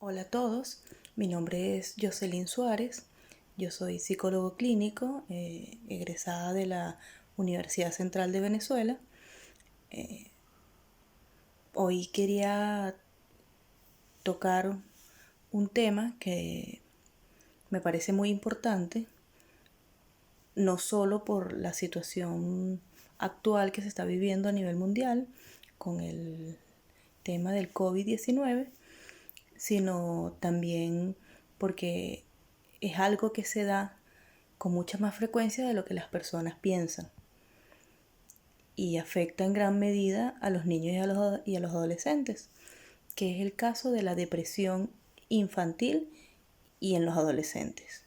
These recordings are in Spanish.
Hola a todos, mi nombre es Jocelyn Suárez, yo soy psicólogo clínico, egresada de la Universidad Central de Venezuela. Hoy quería tocar un tema que me parece muy importante, no solo por la situación actual que se está viviendo a nivel mundial con el tema del COVID-19, sino también porque es algo que se da con mucha más frecuencia de lo que las personas piensan y afecta en gran medida a los niños y a los adolescentes, que es el caso de la depresión infantil y en los adolescentes.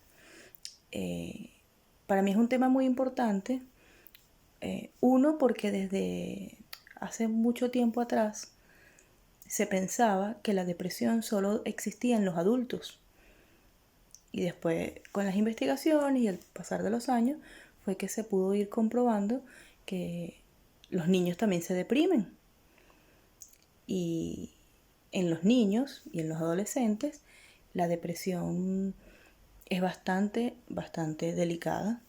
Para mí es un tema muy importante, uno porque desde hace mucho tiempo atrás se pensaba que la depresión solo existía en los adultos. Y después, con las investigaciones y el pasar de los años, fue que se pudo ir comprobando que los niños también se deprimen. Y en los niños y en los adolescentes, la depresión es bastante delicada.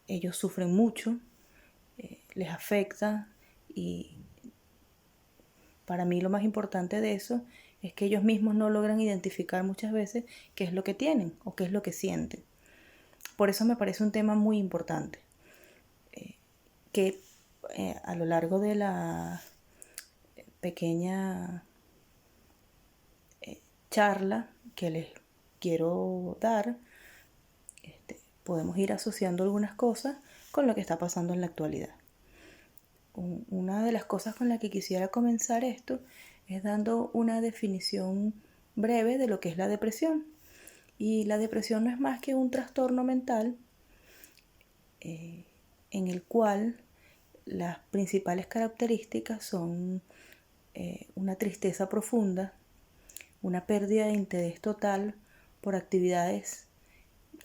Ellos sufren mucho, les afecta, y para mí lo más importante de eso es que ellos mismos no logran identificar muchas veces qué es lo que tienen o qué es lo que sienten. Por eso me parece un tema muy importante, que a lo largo de la pequeña charla que les quiero dar, podemos ir asociando algunas cosas con lo que está pasando en la actualidad. Una de las cosas con la que quisiera comenzar esto es dando una definición breve de lo que es la depresión. Y la depresión no es más que un trastorno mental en el cual las principales características son una tristeza profunda, una pérdida de interés total por actividades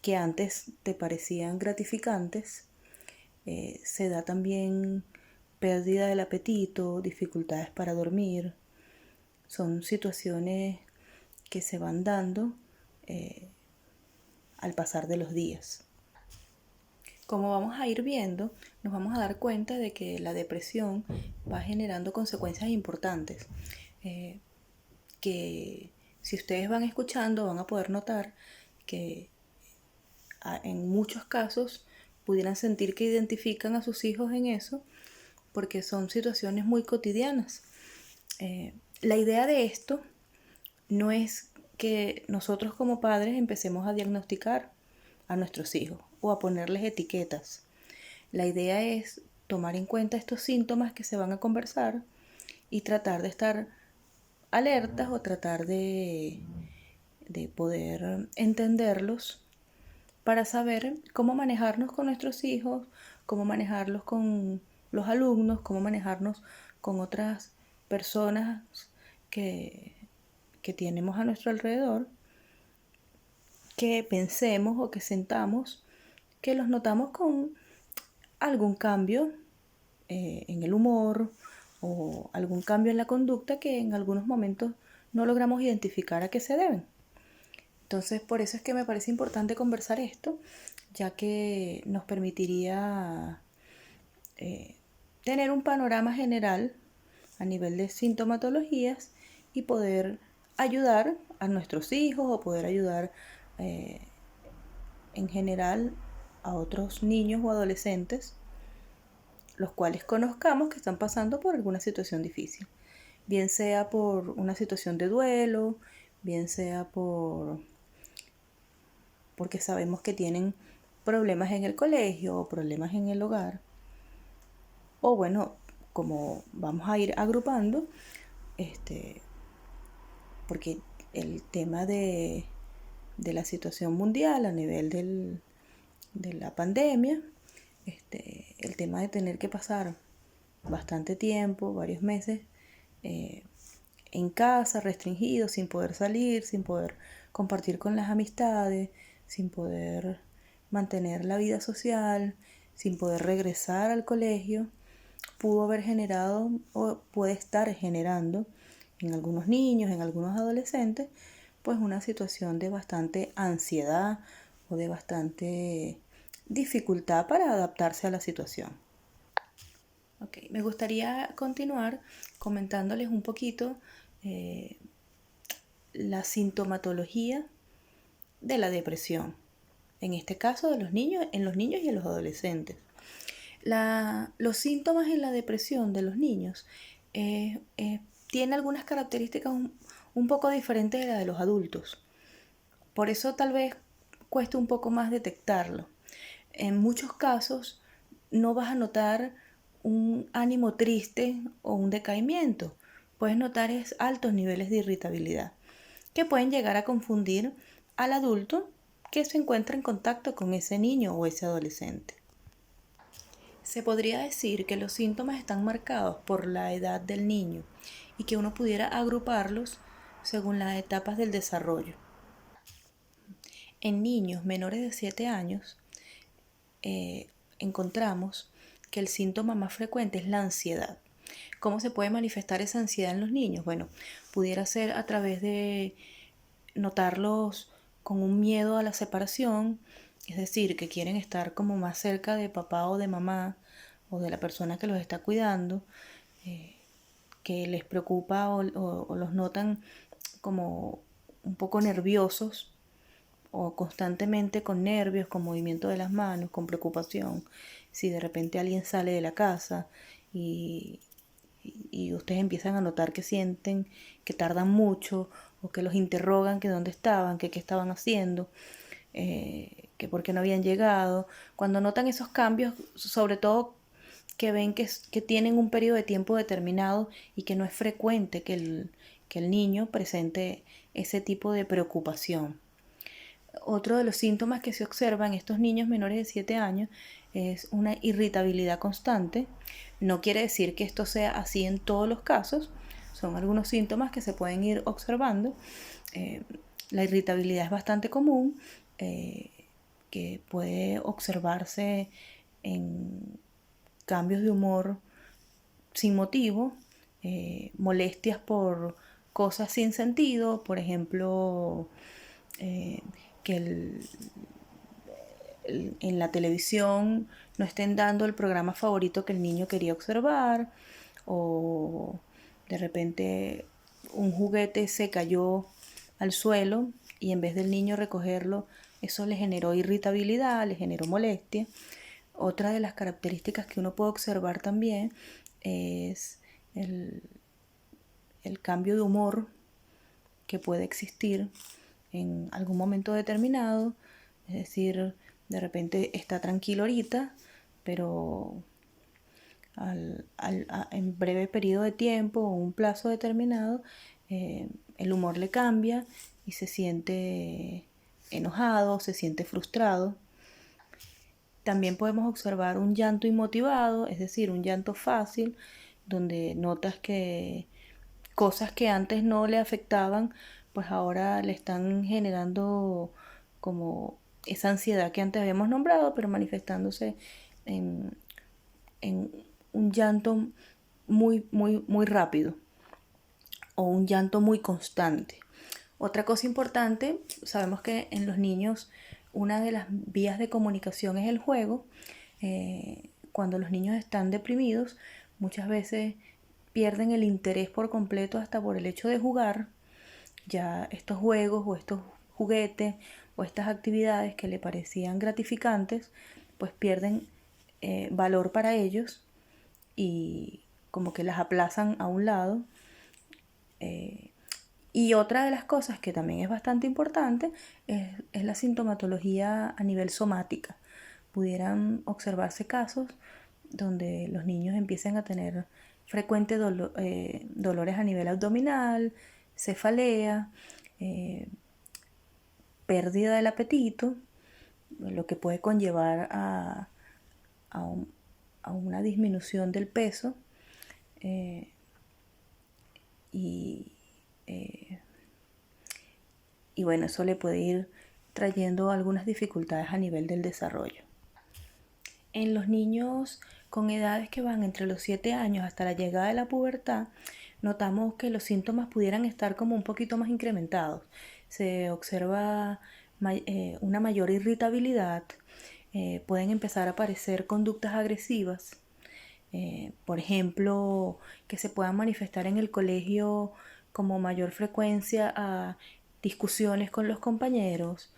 que antes te parecían gratificantes. Se da también pérdida del apetito, dificultades para dormir. Son situaciones que se van dando al pasar de los días. Como vamos a ir viendo, nos vamos a dar cuenta de que la depresión va generando consecuencias importantes, que si ustedes van escuchando van a poder notar que en muchos casos pudieran sentir que identifican a sus hijos en eso, porque son situaciones muy cotidianas. La idea de esto no es que nosotros como padres empecemos a diagnosticar a nuestros hijos o a ponerles etiquetas. La idea es tomar en cuenta estos síntomas que se van a conversar y tratar de estar alertas o tratar de poder entenderlos para saber cómo manejarnos con nuestros hijos, cómo manejarlos con los alumnos, cómo manejarnos con otras personas que tenemos a nuestro alrededor, que pensemos o que sentamos que los notamos con algún cambio en el humor o algún cambio en la conducta que en algunos momentos no logramos identificar a qué se deben. Entonces, por eso es que me parece importante conversar esto, ya que nos permitiría tener un panorama general a nivel de sintomatologías y poder ayudar a nuestros hijos o poder ayudar en general a otros niños o adolescentes, los cuales conozcamos que están pasando por alguna situación difícil, bien sea por una situación de duelo, bien sea porque sabemos que tienen problemas en el colegio o problemas en el hogar, o bueno, como vamos a ir agrupando, porque el tema de la situación mundial a nivel de la pandemia, el tema de tener que pasar bastante tiempo, varios meses, en casa, restringido, sin poder salir, sin poder compartir con las amistades, sin poder mantener la vida social, sin poder regresar al colegio, pudo haber generado o puede estar generando en algunos niños, en algunos adolescentes, pues una situación de bastante ansiedad o de bastante dificultad para adaptarse a la situación. Okay, me gustaría continuar comentándoles un poquito la sintomatología de la depresión, en este caso de los niños, en los niños y en los adolescentes. Los síntomas en la depresión de los niños tienen algunas características un poco diferentes de las de los adultos. Por eso tal vez cueste un poco más detectarlo. En muchos casos no vas a notar un ánimo triste o un decaimiento. Puedes notar altos niveles de irritabilidad que pueden llegar a confundir al adulto que se encuentra en contacto con ese niño o ese adolescente. Se podría decir que los síntomas están marcados por la edad del niño y que uno pudiera agruparlos según las etapas del desarrollo. En niños menores de 7 años encontramos que el síntoma más frecuente es la ansiedad. ¿Cómo se puede manifestar esa ansiedad en los niños? Bueno, pudiera ser a través de notarlos con un miedo a la separación, es decir, que quieren estar como más cerca de papá o de mamá o de la persona que los está cuidando, que les preocupa o los notan como un poco nerviosos o constantemente con nervios, con movimiento de las manos, con preocupación. Si de repente alguien sale de la casa y ustedes empiezan a notar que sienten que tardan mucho o que los interrogan que dónde estaban, que qué estaban haciendo, que por qué no habían llegado. Cuando notan esos cambios, sobre todo que ven que tienen un periodo de tiempo determinado y que no es frecuente que el niño presente ese tipo de preocupación. Otro de los síntomas que se observa en estos niños menores de 7 años es una irritabilidad constante. No quiere decir que esto sea así en todos los casos, son algunos síntomas que se pueden ir observando. La irritabilidad es bastante común, que puede observarse en cambios de humor sin motivo, molestias por cosas sin sentido, por ejemplo, que en la televisión no estén dando el programa favorito que el niño quería observar, o de repente un juguete se cayó al suelo y en vez del niño recogerlo, eso le generó irritabilidad, le generó molestia. Otra de las características que uno puede observar también es el cambio de humor que puede existir en algún momento determinado, es decir, de repente está tranquilo ahorita, pero en breve periodo de tiempo o un plazo determinado, el humor le cambia y se siente enojado, se siente frustrado. También podemos observar un llanto inmotivado, es decir, un llanto fácil, donde notas que cosas que antes no le afectaban, pues ahora le están generando como esa ansiedad que antes habíamos nombrado, pero manifestándose en un llanto muy rápido o un llanto muy constante. Otra cosa importante, sabemos que en los niños una de las vías de comunicación es el juego. Cuando los niños están deprimidos, muchas veces pierden el interés por completo hasta por el hecho de jugar. Ya estos juegos o estos juguetes o estas actividades que le parecían gratificantes, pues pierden valor para ellos y como que las aplazan a un lado. Y otra de las cosas que también es bastante importante es la sintomatología a nivel somática. Pudieran observarse casos donde los niños empiecen a tener frecuentes dolores a nivel abdominal, cefalea, pérdida del apetito, lo que puede conllevar a una disminución del peso y bueno, eso le puede ir trayendo algunas dificultades a nivel del desarrollo. En los niños con edades que van entre los 7 años hasta la llegada de la pubertad, notamos que los síntomas pudieran estar como un poquito más incrementados. Se observa una mayor irritabilidad, pueden empezar a aparecer conductas agresivas, por ejemplo, que se puedan manifestar en el colegio como mayor frecuencia a discusiones con los compañeros,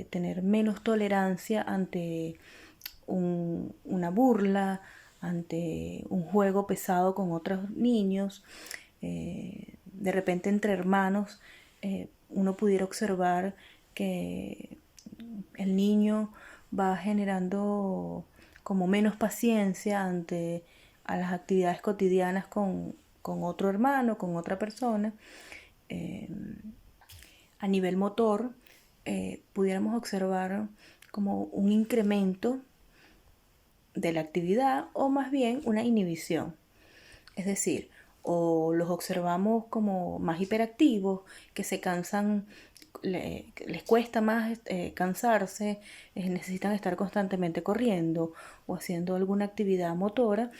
tener menos tolerancia ante una burla, ante un juego pesado con otros niños. De repente entre hermanos uno pudiera observar que el niño va generando como menos paciencia ante a las actividades cotidianas con otro hermano, con otra persona. A nivel motor, pudiéramos observar como un incremento de la actividad o más bien una inhibición. Es decir, o los observamos como más hiperactivos, que se cansan, les cuesta más cansarse, necesitan estar constantemente corriendo o haciendo alguna actividad motora,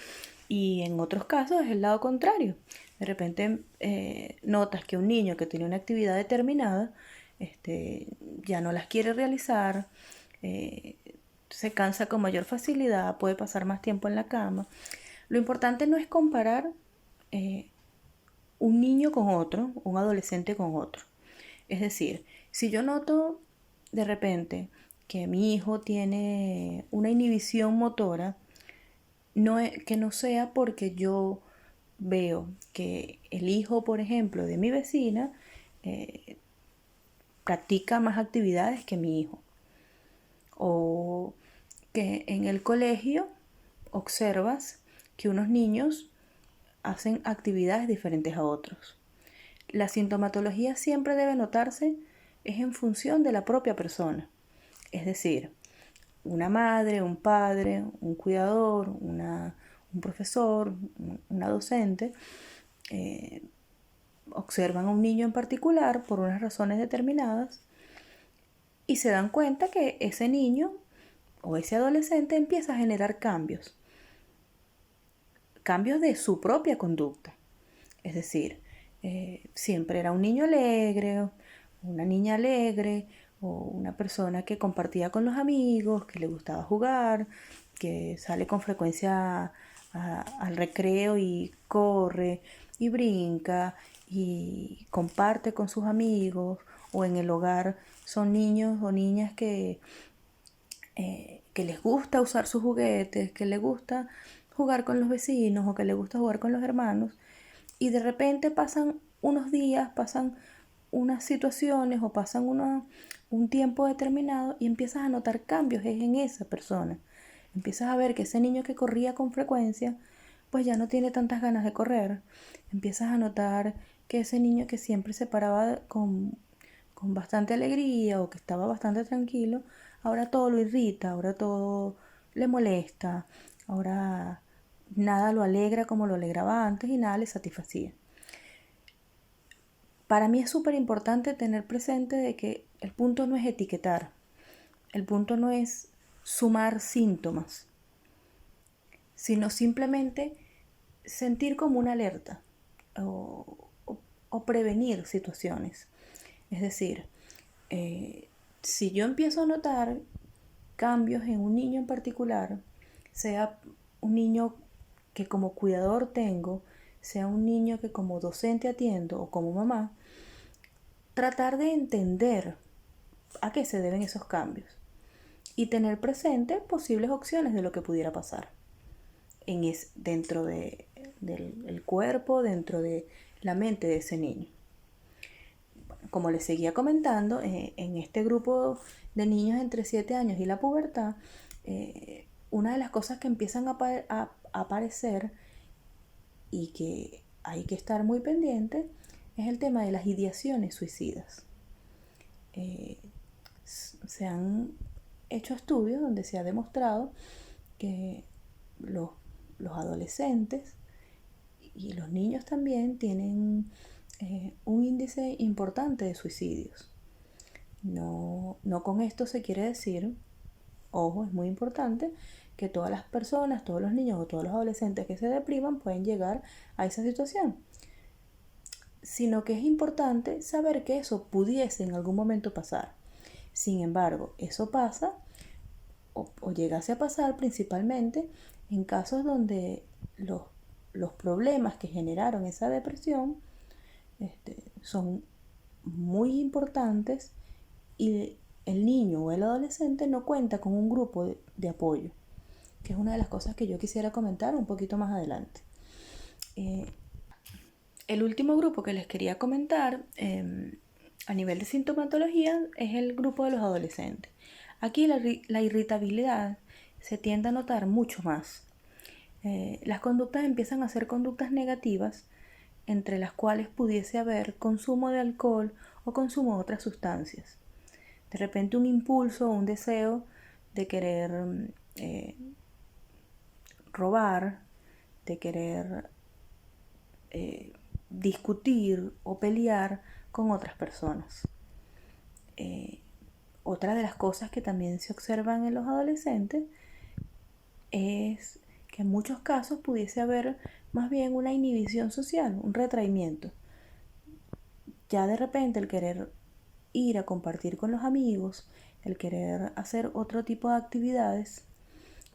y en otros casos es el lado contrario. De repente notas que un niño que tiene una actividad determinada ya no las quiere realizar, se cansa con mayor facilidad, puede pasar más tiempo en la cama. Lo importante no es comparar un niño con otro, un adolescente con otro. Es decir, si yo noto de repente que mi hijo tiene una inhibición motora, que no sea porque yo veo que el hijo, por ejemplo, de mi vecina practica más actividades que mi hijo, o que en el colegio observas que unos niños hacen actividades diferentes a otros. La sintomatología siempre debe notarse es en función de la propia persona. Es decir, una madre, un padre, un cuidador, un profesor, una docente, observan a un niño en particular por unas razones determinadas y se dan cuenta que ese niño o ese adolescente empieza a generar cambios de su propia conducta. Es decir, siempre era un niño alegre, una niña alegre, o una persona que compartía con los amigos, que le gustaba jugar, que sale con frecuencia al recreo y corre y brinca y comparte con sus amigos, o en el hogar son niños o niñas que les gusta usar sus juguetes, que les gusta jugar con los vecinos o que les gusta jugar con los hermanos, y de repente pasan unos días, pasan unas situaciones o pasan un tiempo determinado y empiezas a notar cambios en esa persona. Empiezas a ver que ese niño que corría con frecuencia, pues ya no tiene tantas ganas de correr. Empiezas a notar que ese niño que siempre se paraba con bastante alegría o que estaba bastante tranquilo, ahora todo lo irrita, ahora todo le molesta, ahora nada lo alegra como lo alegraba antes y nada le satisfacía. Para mí es súper importante tener presente de que el punto no es etiquetar, el punto no es sumar síntomas, sino simplemente sentir como una alerta o prevenir situaciones. Es decir, si yo empiezo a notar cambios en un niño en particular, sea un niño que como cuidador tengo, sea un niño que como docente atiendo o como mamá, tratar de entender a qué se deben esos cambios y tener presente posibles opciones de lo que pudiera pasar dentro del cuerpo, dentro de la mente de ese niño. Como les seguía comentando, en este grupo de niños entre 7 años y la pubertad, una de las cosas que empiezan a aparecer y que hay que estar muy pendiente es el tema de las ideaciones suicidas. Se han hecho estudios donde se ha demostrado que los adolescentes y los niños también tienen un índice importante de suicidios. No con esto se quiere decir, ojo, es muy importante, que todas las personas, todos los niños o todos los adolescentes que se depriman pueden llegar a esa situación. sino que es importante saber que eso pudiese en algún momento pasar. Sin embargo, eso pasa o llegase a pasar principalmente en casos donde los problemas que generaron esa depresión son muy importantes y el niño o el adolescente no cuenta con un grupo de apoyo, que es una de las cosas que yo quisiera comentar un poquito más adelante. El último grupo que les quería comentar a nivel de sintomatología es el grupo de los adolescentes. Aquí la irritabilidad se tiende a notar mucho más. Las conductas empiezan a ser conductas negativas, entre las cuales pudiese haber consumo de alcohol o consumo de otras sustancias. De repente un impulso o un deseo de querer robar, de querer discutir o pelear con otras personas. Otra de las cosas que también se observan en los adolescentes es que en muchos casos pudiese haber más bien una inhibición social, un retraimiento. Ya de repente el querer ir a compartir con los amigos, el querer hacer otro tipo de actividades,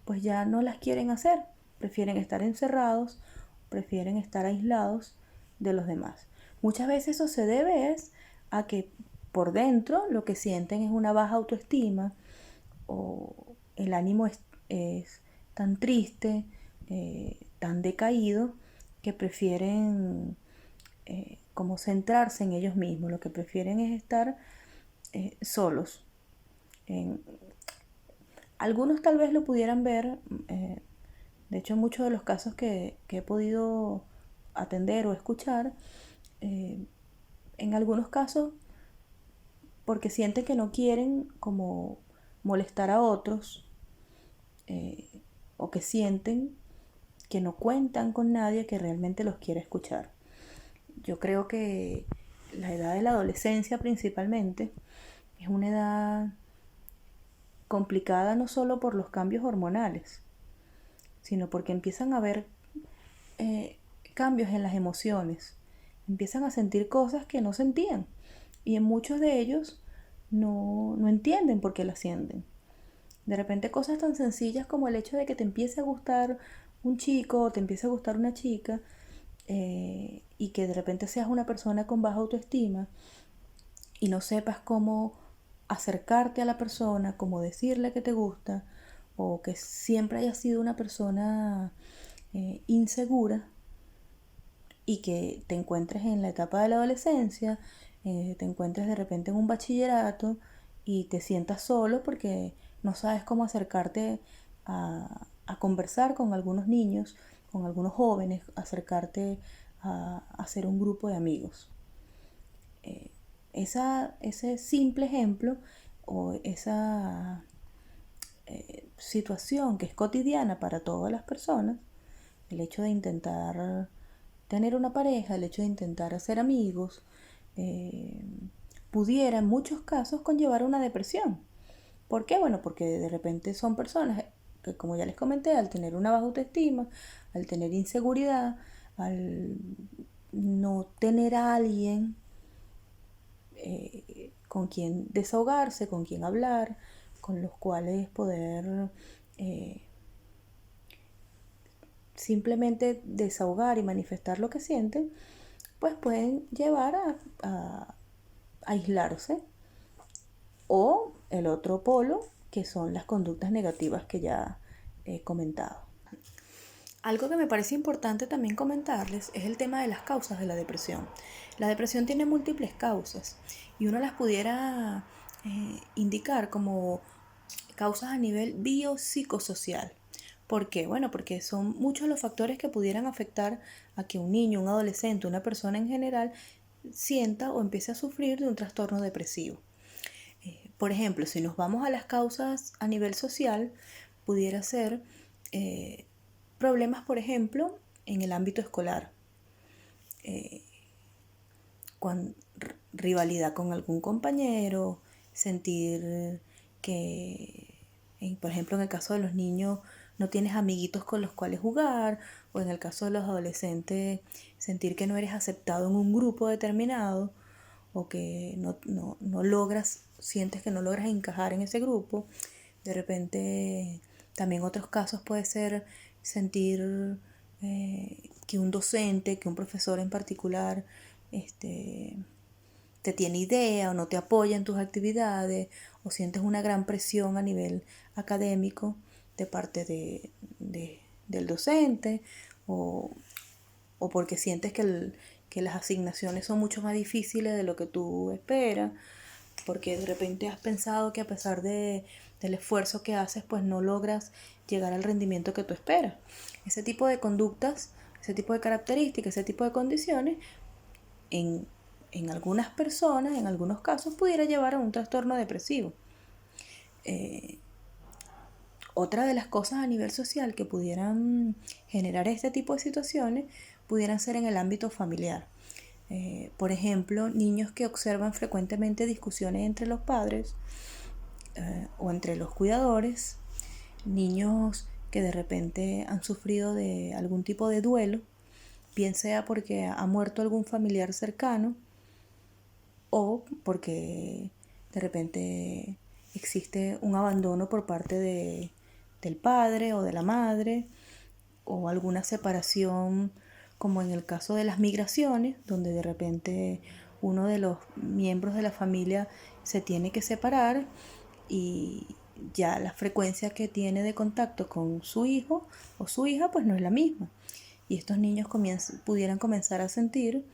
pues ya no las quieren hacer, prefieren estar encerrados, prefieren estar aislados de los demás. Muchas veces eso se debe a que por dentro lo que sienten es una baja autoestima o el ánimo es tan triste, tan decaído, que prefieren como centrarse en ellos mismos. Lo que prefieren es estar solos. Algunos tal vez lo pudieran ver, de hecho en muchos de los casos que he podido atender o escuchar, en algunos casos porque sienten que no quieren como molestar a otros, o que sienten que no cuentan con nadie que realmente los quiera escuchar. Yo creo que la edad de la adolescencia principalmente es una edad complicada no solo por los cambios hormonales, sino porque empiezan a haber cambios en las emociones, empiezan a sentir cosas que no sentían y en muchos de ellos no entienden por qué las sienten. De repente cosas tan sencillas como el hecho de que te empiece a gustar un chico o te empiece a gustar una chica, y que de repente seas una persona con baja autoestima y no sepas cómo acercarte a la persona, cómo decirle que te gusta, o que siempre hayas sido una persona insegura y que te encuentres en la etapa de la adolescencia, te encuentres de repente en un bachillerato y te sientas solo porque no sabes cómo acercarte a conversar con algunos niños, con algunos jóvenes, acercarte a hacer un grupo de amigos. Ese simple ejemplo o esa situación que es cotidiana para todas las personas, el hecho de intentar tener una pareja, el hecho de intentar hacer amigos, pudiera en muchos casos conllevar una depresión. ¿Por qué? Bueno, porque de repente son personas que, como ya les comenté, al tener una baja autoestima, al tener inseguridad, al no tener a alguien con quien desahogarse, con quien hablar, con los cuales poder simplemente desahogar y manifestar lo que sienten, pues pueden llevar a aislarse. O el otro polo, que son las conductas negativas que ya he comentado. Algo que me parece importante también comentarles es el tema de las causas de la depresión. La depresión tiene múltiples causas y uno las pudiera indicar como causas a nivel biopsicosocial. ¿Por qué? Bueno, porque son muchos los factores que pudieran afectar a que un niño, un adolescente, una persona en general sienta o empiece a sufrir de un trastorno depresivo. Por ejemplo, si nos vamos a las causas a nivel social, pudiera ser problemas, por ejemplo, en el ámbito escolar, con rivalidad con algún compañero, sentir que Por ejemplo, en el caso de los niños, no tienes amiguitos con los cuales jugar, o en el caso de los adolescentes, sentir que no eres aceptado en un grupo determinado, o que no logras, sientes que no logras encajar en ese grupo. De repente, también otros casos puede ser sentir que un docente, que un profesor en particular, te tiene idea o no te apoya en tus actividades, o sientes una gran presión a nivel académico de parte del docente, o, o porque sientes que las asignaciones son mucho más difíciles de lo que tú esperas, porque de repente has pensado que a pesar del esfuerzo que haces, pues no logras llegar al rendimiento que tú esperas. Ese tipo de conductas, ese tipo de características, ese tipo de condiciones, en algunas personas, en algunos casos, pudiera llevar a un trastorno depresivo. Otra de las cosas a nivel social que pudieran generar este tipo de situaciones pudieran ser en el ámbito familiar. Por ejemplo, niños que observan frecuentemente discusiones entre los padres o entre los cuidadores, niños que de repente han sufrido de algún tipo de duelo, bien sea porque ha muerto algún familiar cercano o porque de repente existe un abandono por parte del padre o de la madre, o alguna separación, como en el caso de las migraciones, donde de repente uno de los miembros de la familia se tiene que separar y ya la frecuencia que tiene de contacto con su hijo o su hija pues no es la misma. Y estos niños pudieran comenzar a sentir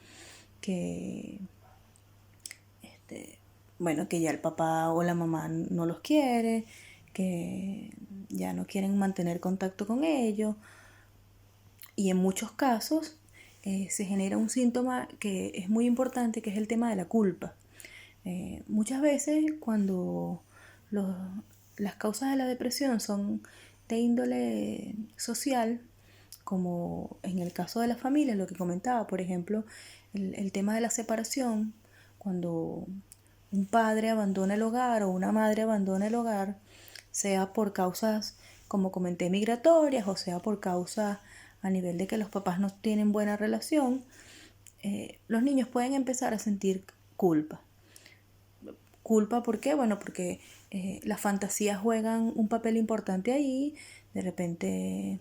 que bueno, que ya el papá o la mamá no los quiere, que ya no quieren mantener contacto con ellos. Y en muchos casos se genera un síntoma que es muy importante, que es el tema de la culpa. Muchas veces cuando los, las causas de la depresión son de índole social, como en el caso de la familia, lo que comentaba, por ejemplo, el tema de la separación, cuando un padre abandona el hogar o una madre abandona el hogar, sea por causas, como comenté, migratorias, o sea por causas a nivel de que los papás no tienen buena relación, los niños pueden empezar a sentir culpa. Culpa, ¿por qué? Bueno, porque las fantasías juegan un papel importante ahí. De repente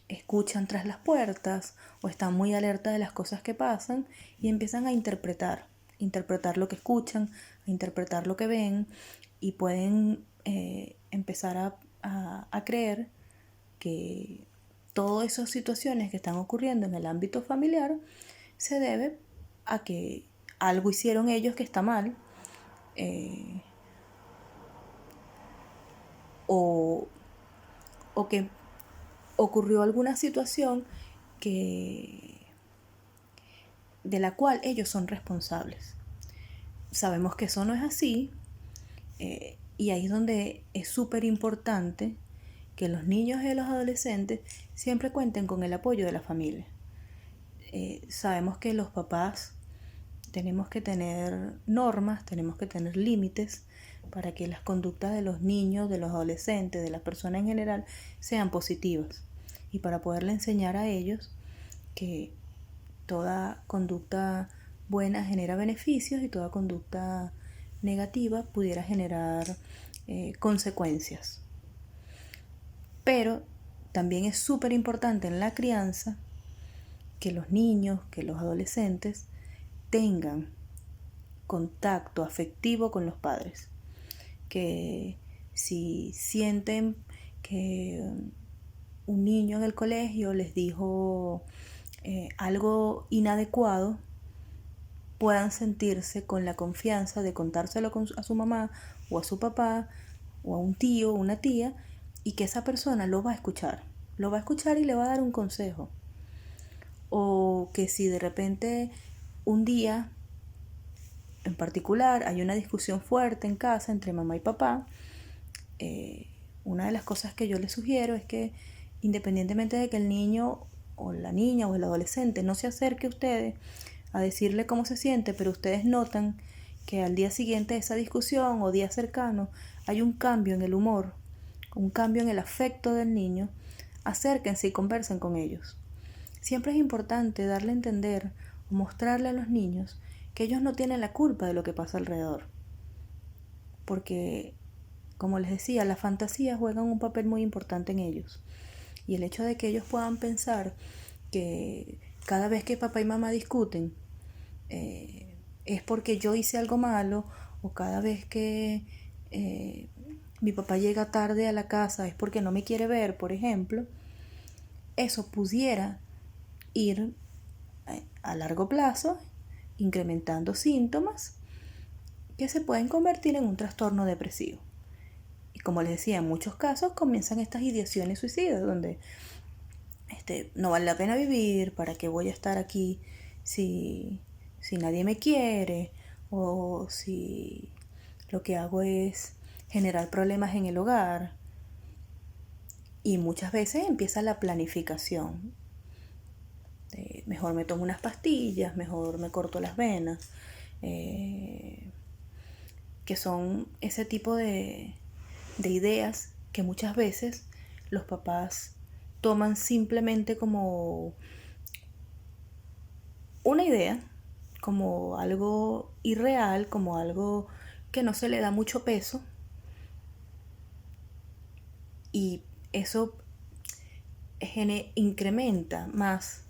escuchan tras las puertas o están muy alerta de las cosas que pasan y empiezan a interpretar lo que escuchan, a interpretar lo que ven, y pueden empezar a creer que todas esas situaciones que están ocurriendo en el ámbito familiar se debe a que algo hicieron ellos que está mal, o, o que ocurrió alguna situación que, de la cual ellos son responsables. Sabemos que eso no es así, y ahí es donde es súper importante que los niños y los adolescentes siempre cuenten con el apoyo de la familia. Sabemos que los papás tenemos que tener normas, tenemos que tener límites para que las conductas de los niños, de los adolescentes, de las personas en general sean positivas, y para poderle enseñar a ellos que toda conducta buena genera beneficios y toda conducta negativa pudiera generar consecuencias. Pero también es súper importante en la crianza que los niños, que los adolescentes tengan contacto afectivo con los padres. Que si sienten que un niño en el colegio les dijo algo inadecuado, puedan sentirse con la confianza de contárselo a su mamá o a su papá o a un tío o una tía, y que esa persona lo va a escuchar y le va a dar un consejo. O que si de repente un día en particular hay una discusión fuerte en casa entre mamá y papá, una de las cosas que yo les sugiero es que, independientemente de que el niño o la niña o el adolescente no se acerque a ustedes a decirle cómo se siente, pero ustedes notan que al día siguiente de esa discusión o día cercano hay un cambio en el humor, un cambio en el afecto del niño, acérquense y conversen con ellos. Siempre es importante darle a entender o mostrarle a los niños que ellos no tienen la culpa de lo que pasa alrededor. Porque, como les decía, las fantasías juegan un papel muy importante en ellos. Y el hecho de que ellos puedan pensar que cada vez que papá y mamá discuten es porque yo hice algo malo, o cada vez que mi papá llega tarde a la casa es porque no me quiere ver, por ejemplo, eso pudiera ir a largo plazo incrementando síntomas que se pueden convertir en un trastorno depresivo. Y como les decía, en muchos casos comienzan estas ideaciones suicidas, donde no vale la pena vivir, ¿para qué voy a estar aquí si nadie me quiere? O si lo que hago es generar problemas en el hogar. Y muchas veces empieza la planificación. Mejor me tomo unas pastillas, mejor me corto las venas. Que son ese tipo de ideas que muchas veces los papás toman simplemente como una idea, como algo irreal, como algo que no se le da mucho peso, y eso incrementa más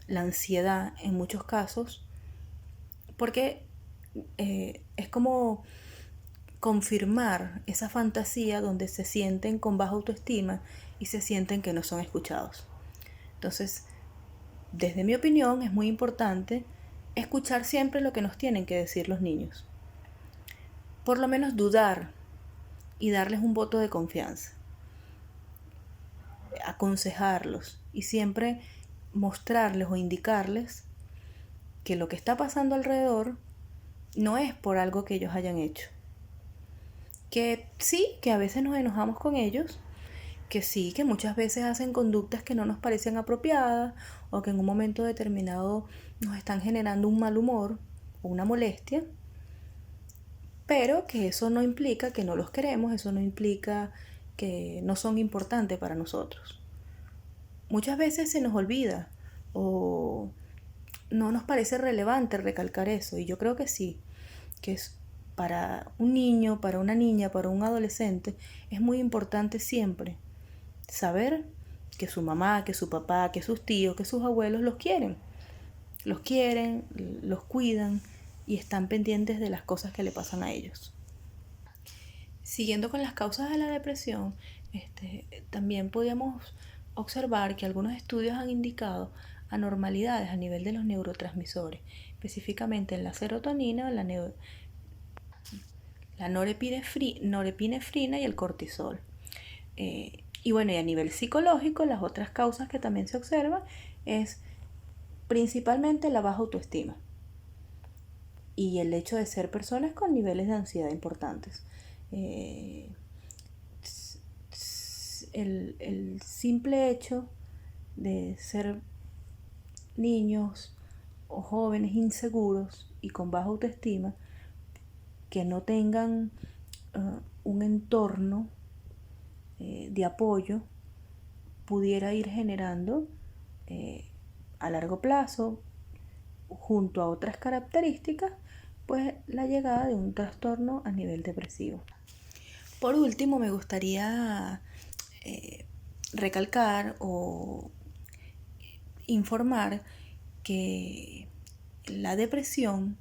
la ansiedad en muchos casos, porque es como confirmar esa fantasía donde se sienten con baja autoestima y se sienten que no son escuchados. Entonces, desde mi opinión, es muy importante escuchar siempre lo que nos tienen que decir los niños. Por lo menos dudar y darles un voto de confianza. Aconsejarlos y siempre mostrarles o indicarles que lo que está pasando alrededor no es por algo que ellos hayan hecho. Que sí, que a veces nos enojamos con ellos, que sí, que muchas veces hacen conductas que no nos parecen apropiadas, o que en un momento determinado nos están generando un mal humor o una molestia, pero que eso no implica que no los queremos, eso no implica que no son importantes para nosotros. Muchas veces se nos olvida o no nos parece relevante recalcar eso, y yo creo que sí, que es para un niño, para una niña, para un adolescente, es muy importante siempre saber que su mamá, que su papá, que sus tíos, que sus abuelos los quieren, los cuidan y están pendientes de las cosas que le pasan a ellos. Siguiendo con las causas de la depresión, también podemos observar que algunos estudios han indicado anormalidades a nivel de los neurotransmisores, específicamente en la serotonina, la norepinefrina y el cortisol. Y bueno, y a nivel psicológico, las otras causas que también se observan es principalmente la baja autoestima y el hecho de ser personas con niveles de ansiedad importantes. El simple hecho de ser niños o jóvenes inseguros y con baja autoestima, que no tengan un entorno de apoyo, pudiera ir generando a largo plazo, junto a otras características, pues la llegada de un trastorno a nivel depresivo. Por último, me gustaría recalcar o informar que la depresión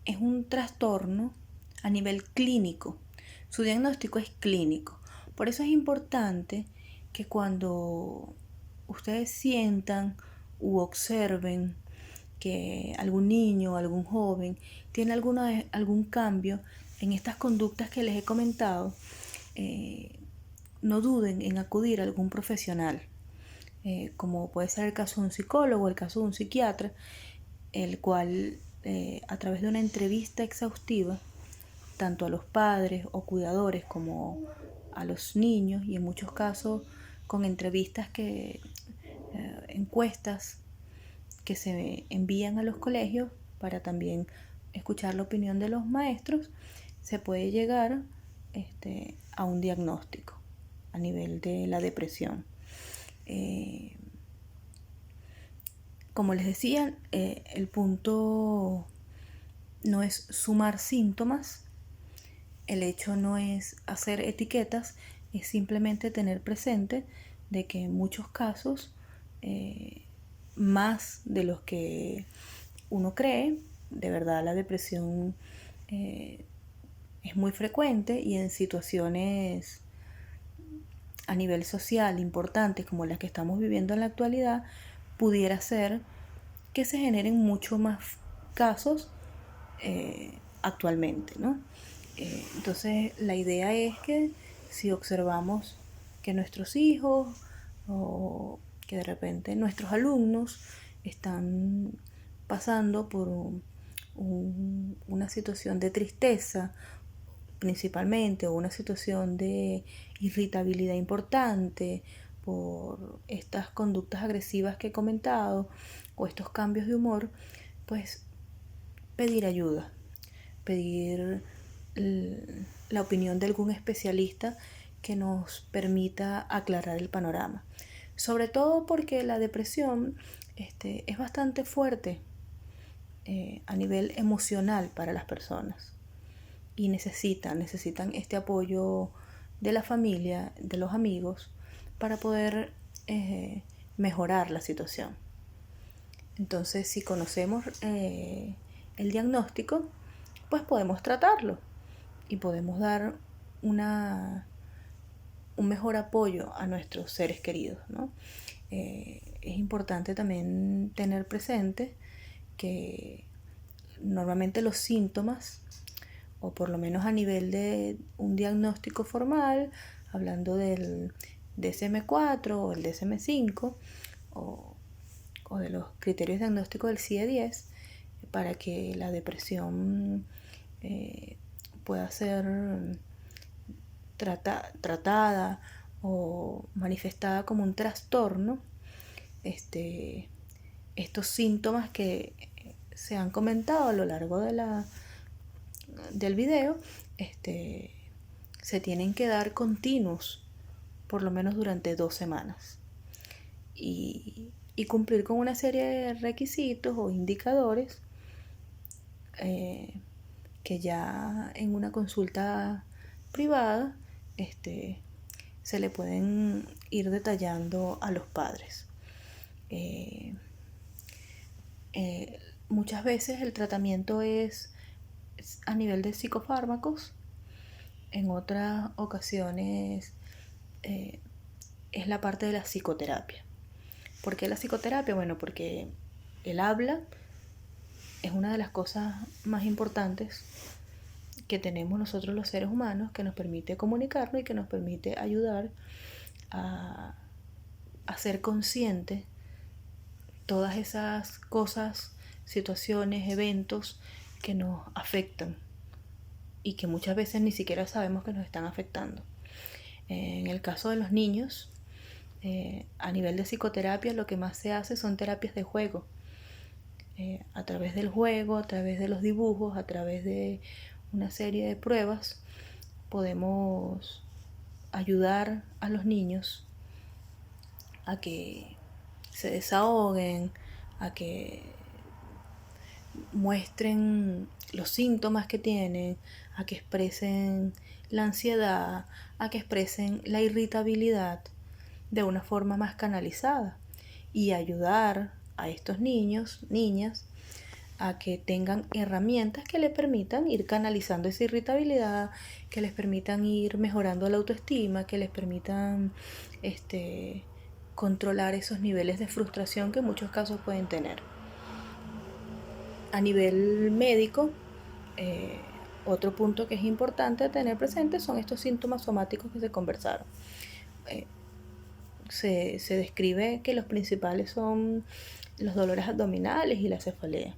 es un trastorno a nivel clínico. Su diagnóstico es clínico. Por eso es importante que cuando ustedes sientan u observen que algún niño o algún joven tiene algún cambio en estas conductas que les he comentado, no duden en acudir a algún profesional, como puede ser el caso de un psicólogo o el caso de un psiquiatra, el cual a través de una entrevista exhaustiva, tanto a los padres o cuidadores como a los niños, y en muchos casos con entrevistas encuestas que se envían a los colegios para también escuchar la opinión de los maestros, se puede llegar a un diagnóstico a nivel de la depresión. Como les decía, el punto no es sumar síntomas, el hecho no es hacer etiquetas, es simplemente tener presente de que en muchos casos, más de los que uno cree, de verdad la depresión es muy frecuente, y en situaciones a nivel social importantes como las que estamos viviendo en la actualidad, pudiera ser que se generen mucho más casos actualmente, ¿no? Entonces la idea es que si observamos que nuestros hijos o que de repente nuestros alumnos están pasando por una situación de tristeza principalmente, o una situación de irritabilidad importante por estas conductas agresivas que he comentado o estos cambios de humor, pues pedir ayuda, pedir la opinión de algún especialista que nos permita aclarar el panorama. Sobre todo porque la depresión es bastante fuerte a nivel emocional para las personas, y necesitan este apoyo de la familia, de los amigos, para poder mejorar la situación. Entonces, si conocemos el diagnóstico, pues podemos tratarlo y podemos dar un mejor apoyo a nuestros seres queridos, ¿no? Es importante también tener presente que normalmente los síntomas, o por lo menos a nivel de un diagnóstico formal, hablando del DSM-4 o el DSM-5, o de los criterios diagnósticos del CIE-10, para que la depresión pueda ser tratada o manifestada como un trastorno. Estos síntomas que se han comentado a lo largo del video se tienen que dar continuos, por lo menos durante 2 semanas, y cumplir con una serie de requisitos o indicadores que ya en una consulta privada se le pueden ir detallando a los padres. Muchas veces el tratamiento es a nivel de psicofármacos, en otras ocasiones es la parte de la psicoterapia. ¿Por qué la psicoterapia? Bueno, porque el habla es una de las cosas más importantes que tenemos nosotros los seres humanos, que nos permite comunicarnos y que nos permite ayudar a ser conscientes todas esas cosas, situaciones, eventos que nos afectan y que muchas veces ni siquiera sabemos que nos están afectando. En el caso de los niños, a nivel de psicoterapia, lo que más se hace son terapias de juego. A través del juego, a través de los dibujos, a través de una serie de pruebas, podemos ayudar a los niños a que se desahoguen, a que muestren los síntomas que tienen, a que expresen la ansiedad, a que expresen la irritabilidad de una forma más canalizada, y ayudar a estos niños, niñas, a que tengan herramientas que les permitan ir canalizando esa irritabilidad, que les permitan ir mejorando la autoestima, que les permitan controlar esos niveles de frustración que en muchos casos pueden tener. A nivel médico, otro punto que es importante tener presente son estos síntomas somáticos que se conversaron. Se describe que los principales son los dolores abdominales y la cefalea.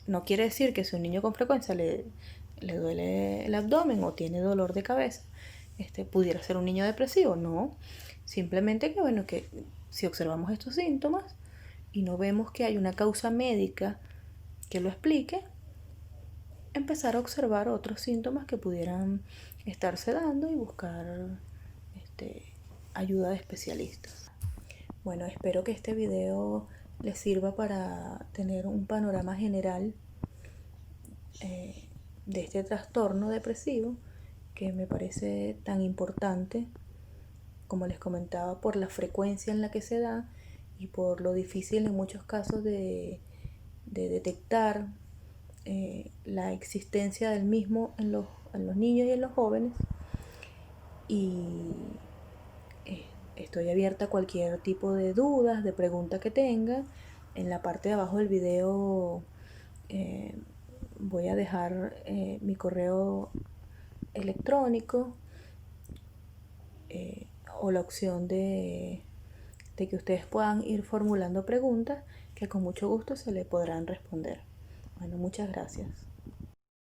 No quiere decir que si a un niño con frecuencia le duele el abdomen o tiene dolor de cabeza, pudiera ser un niño depresivo. No, simplemente que bueno, que si observamos estos síntomas y no vemos que hay una causa médica que lo explique, empezar a observar otros síntomas que pudieran estarse dando y buscar ayuda de especialistas. Bueno, espero que este video les sirva para tener un panorama general de este trastorno depresivo que me parece tan importante, como les comentaba, por la frecuencia en la que se da y por lo difícil en muchos casos de detectar la existencia del mismo en los niños y en los jóvenes. Y estoy abierta a cualquier tipo de dudas, de pregunta que tengan. En la parte de abajo del video voy a dejar mi correo electrónico o la opción de que ustedes puedan ir formulando preguntas que con mucho gusto se le podrán responder. Bueno, muchas gracias.